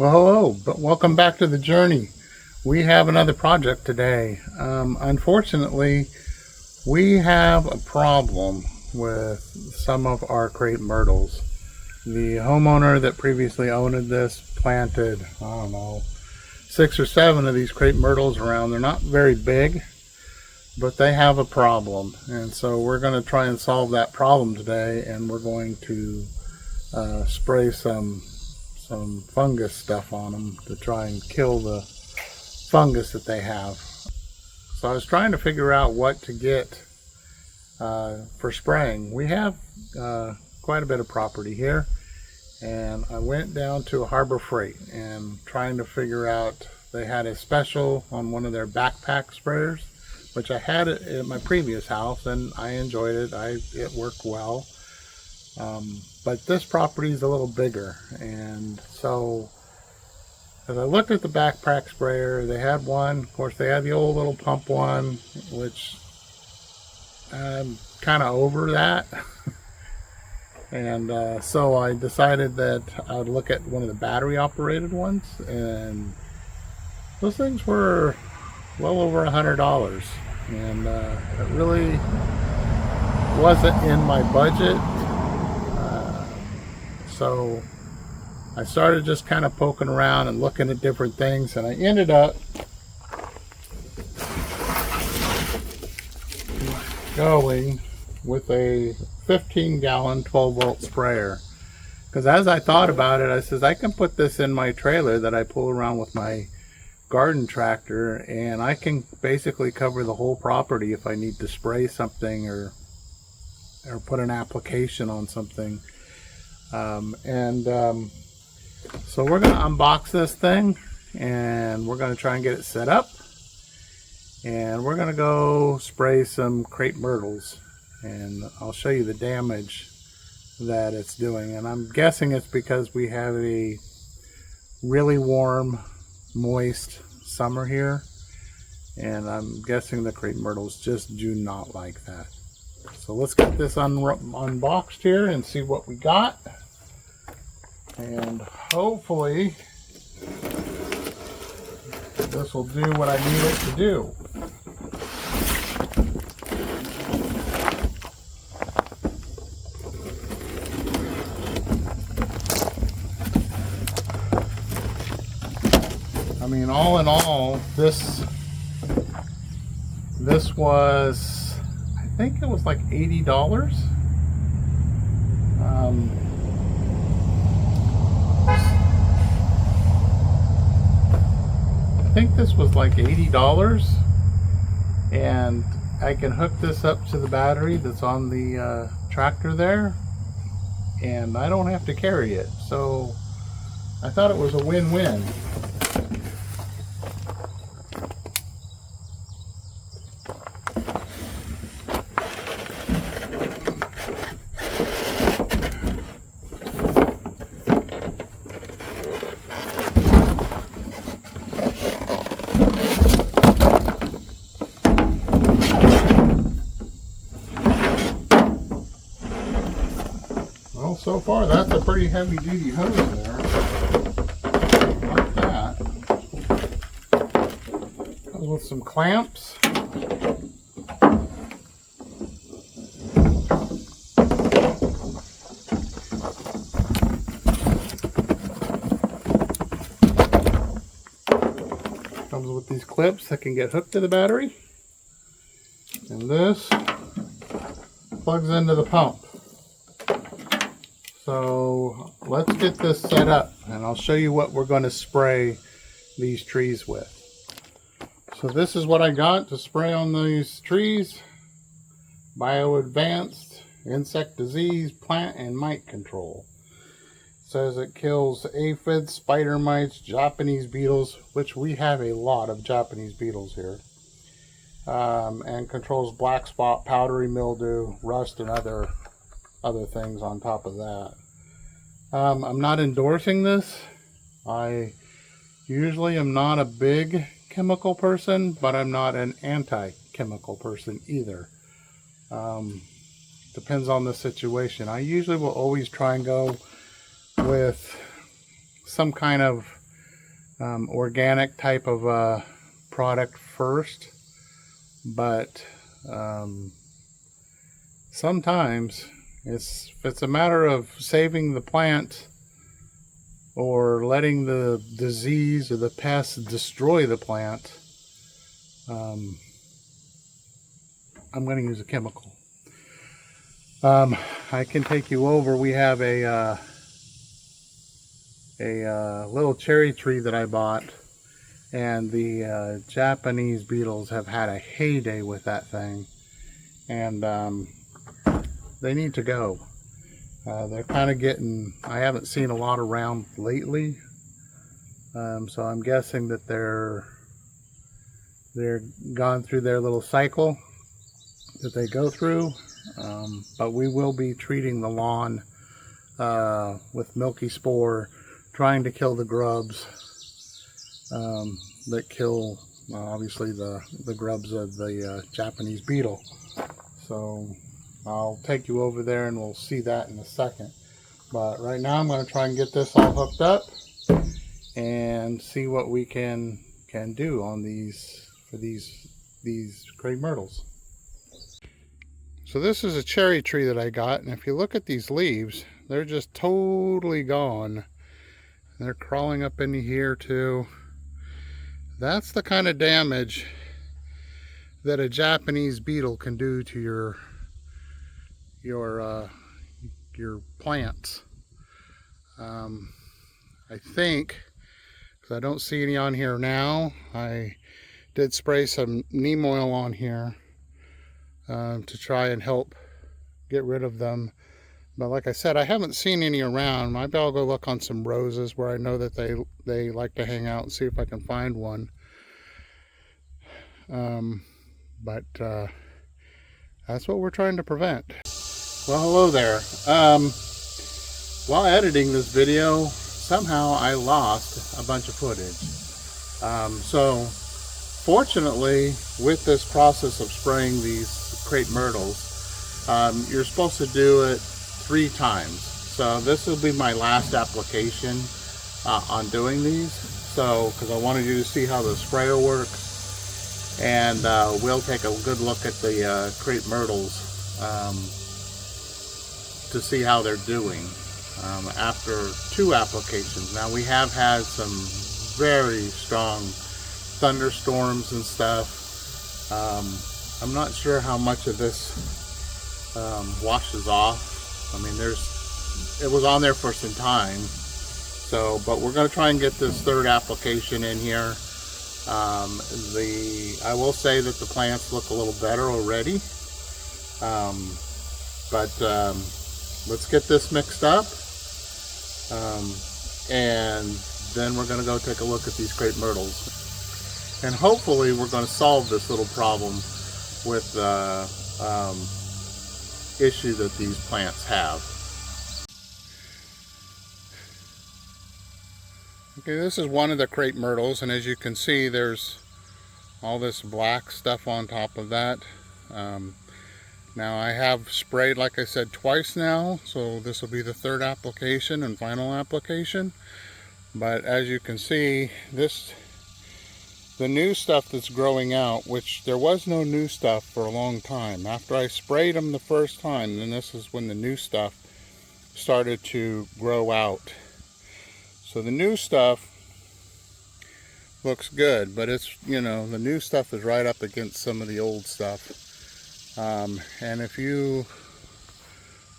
Well, hello, but welcome back to the journey. We have another project today. Unfortunately, we have a problem with some of our crepe myrtles. The homeowner that previously owned this planted, I don't know, 6 or 7 of these crepe myrtles around. They're not very big, but they have a problem. And so we're going to try and solve that problem today, and we're going to spray some fungus stuff on them to try and kill the fungus that they have. So I was trying to figure out what to get for spraying. We have quite a bit of property here, and I went down to Harbor Freight and trying to figure out, they had a special on one of their backpack sprayers, which I had it at my previous house and I enjoyed it. It worked well. But this property is a little bigger, and so as I looked at the backpack sprayer, they had one. Of course, they had the old little pump one, which I'm kind of over that. And so I decided that I would look at one of the battery operated ones, and those things were well over $100, and it really wasn't in my budget. So I started just kind of poking around and looking at different things, and I ended up going with a 15-gallon 12-volt sprayer. Because as I thought about it, I says I can put this in my trailer that I pull around with my garden tractor, and I can basically cover the whole property if I need to spray something or put an application on something. So we're going to unbox this thing, and we're going to try and get it set up, and we're going to go spray some crepe myrtles, and I'll show you the damage that it's doing. And I'm guessing it's because we have a really warm, moist summer here, and I'm guessing the crepe myrtles just do not like that. So let's get this unboxed here and see what we got. And hopefully this will do what I need it to do. I mean, all in all, this was, I think it was like $80. I think this was like $80, and I can hook this up to the battery that's on the tractor there, and I don't have to carry it. So I thought it was a win-win. Well, so far that's a pretty heavy duty hose there. Like that. Comes with some clamps. Comes with these clips that can get hooked to the battery. And this plugs into the pump. So let's get this set up, and I'll show you what we're going to spray these trees with. So this is what I got to spray on these trees. Bio Advanced Insect Disease Plant and Mite Control. It says it kills aphids, spider mites, Japanese beetles, which we have a lot of Japanese beetles here. And controls black spot, powdery mildew, rust, and other things on top of that. I'm not endorsing this. I usually am not a big chemical person, but I'm not an anti-chemical person either. Depends on the situation. I usually will always try and go with some kind of organic type of product first, but sometimes if it's a matter of saving the plant or letting the disease or the pest destroy the plant, I'm going to use a chemical. I can take you over. We have a little cherry tree that I bought, and the Japanese beetles have had a heyday with that thing, and they need to go. They're kind of getting, I haven't seen a lot around lately, so I'm guessing that they're gone through their little cycle that they go through. But we will be treating the lawn with milky spore, trying to kill the grubs that kill obviously the grubs of the Japanese beetle. So I'll take you over there and we'll see that in a second. But right now I'm going to try and get this all hooked up and see what we can do on these for these Crape Myrtles. So this is a cherry tree that I got, and if you look at these leaves, they're just totally gone. They're crawling up into here too. That's the kind of damage that a Japanese beetle can do to your plants. I think, because I don't see any on here now, I did spray some neem oil on here to try and help get rid of them. But like I said, I haven't seen any around. Maybe I'll go look on some roses where I know that they like to hang out and see if I can find one. But that's what we're trying to prevent. Well, hello there. While editing this video, somehow I lost a bunch of footage. So fortunately, with this process of spraying these Crape Myrtles, you're supposed to do it 3 times. So this will be my last application on doing these. So, because I wanted you to see how the sprayer works, and we'll take a good look at the Crape Myrtles to see how they're doing after 2 applications. Now we have had some very strong thunderstorms and stuff. I'm not sure how much of this washes off. I mean, it was on there for some time. So, but we're going to try and get this 3rd application in here. I will say that the plants look a little better already. Let's get this mixed up. And then we're going to go take a look at these Crape Myrtles. And hopefully we're going to solve this little problem with the issue that these plants have. Okay, this is one of the Crape Myrtles, and as you can see, there's all this black stuff on top of that. Now I have sprayed, like I said, twice now, so this will be the 3rd application and final application. But as you can see, the new stuff that's growing out, which there was no new stuff for a long time. After I sprayed them the first time, then this is when the new stuff started to grow out. So the new stuff looks good, but it's, you know, the new stuff is right up against some of the old stuff. And if you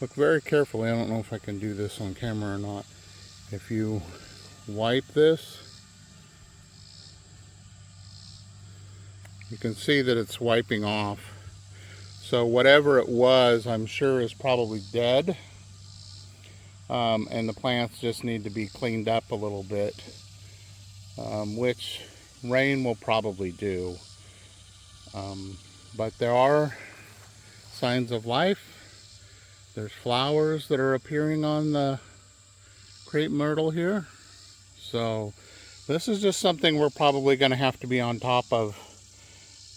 look very carefully, I don't know if I can do this on camera or not. If you wipe this, you can see that it's wiping off. So whatever it was, I'm sure is probably dead. And the plants just need to be cleaned up a little bit, which rain will probably do. But there are signs of life. There's flowers that are appearing on the Crape Myrtle here. So this is just something we're probably going to have to be on top of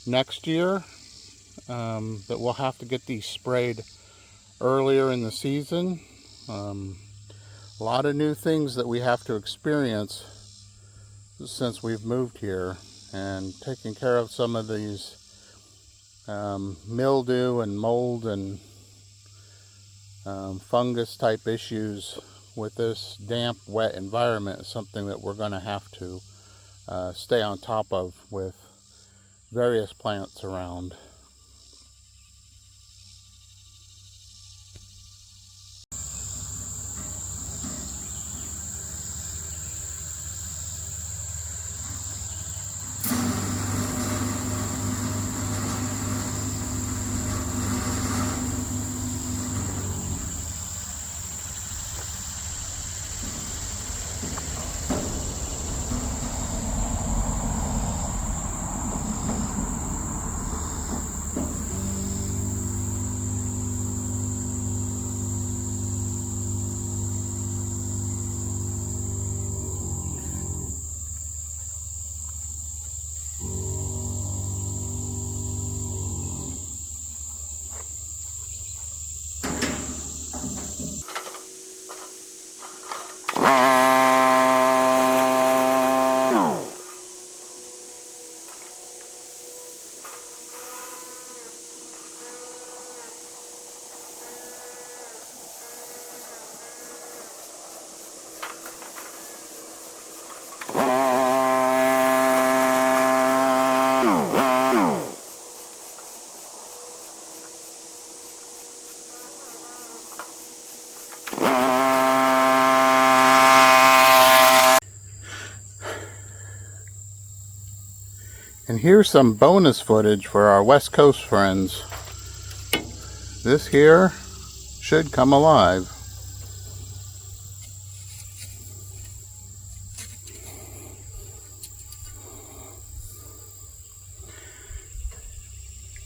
next year. That we'll have to get these sprayed earlier in the season. A lot of new things that we have to experience since we've moved here, and taking care of some of these mildew and mold and fungus type issues with this damp, wet environment is something that we're going to have to stay on top of with various plants around. And here's some bonus footage for our West Coast friends. This here should come alive.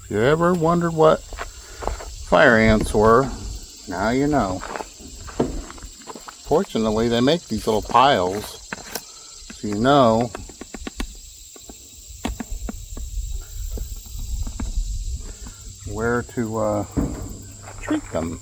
If you ever wondered what fire ants were, now you know. Fortunately, they make these little piles, so you know where to treat them.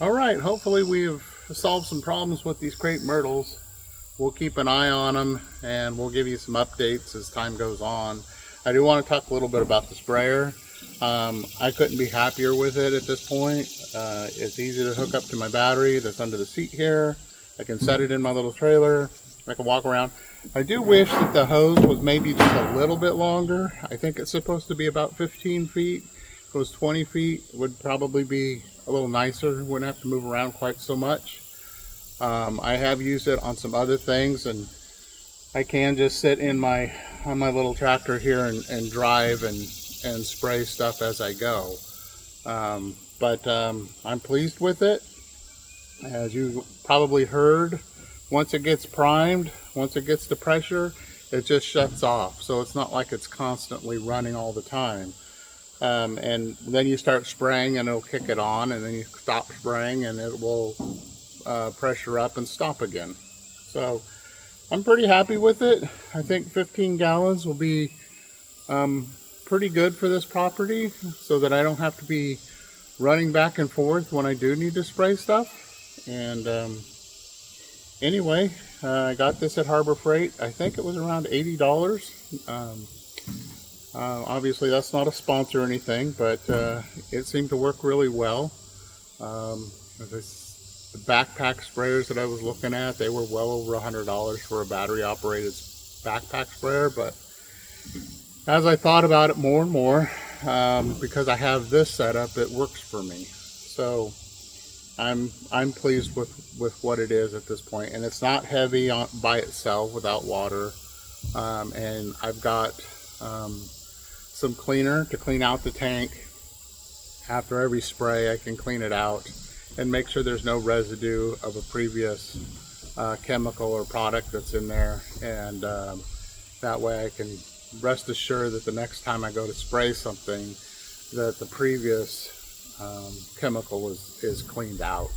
Alright, hopefully we've solved some problems with these crepe myrtles. We'll keep an eye on them and we'll give you some updates as time goes on. I do want to talk a little bit about the sprayer. I couldn't be happier with it at this point. It's easy to hook up to my battery that's under the seat here. I can set it in my little trailer. I can walk around. I do wish that the hose was maybe just a little bit longer. I think it's supposed to be about 15 feet. If it was 20 feet, it would probably be a little nicer. Wouldn't have to move around quite so much. I have used it on some other things, and I can just sit in on my little tractor here and drive and spray stuff as I go. But I'm pleased with it. As you probably heard, once it gets primed, once it gets the pressure, it just shuts off. So it's not like it's constantly running all the time. And then you start spraying and it'll kick it on, and then you stop spraying and it will pressure up and stop again. So I'm pretty happy with it. I think 15 gallons will be pretty good for this property, so that I don't have to be running back and forth when I do need to spray stuff. And anyway, I got this at Harbor Freight. I think it was around $80. Obviously that's not a sponsor or anything, but it seemed to work really well. The backpack sprayers that I was looking at, they were well over $100 for a battery operated backpack sprayer. But as I thought about it more and more, because I have this setup, it works for me. So I'm pleased with what it is at this point, and it's not heavy by itself without water. And I've got some cleaner to clean out the tank. After every spray, I can clean it out and make sure there's no residue of a previous chemical or product that's in there. And that way I can rest assured that the next time I go to spray something, that the previous chemical is cleaned out.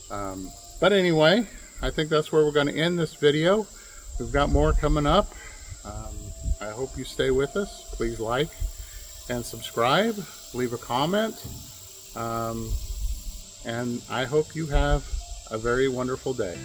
But anyway, I think that's where we're going to end this video. We've got more coming up. I hope you stay with us. Please like and subscribe. Leave a comment. And I hope you have a very wonderful day.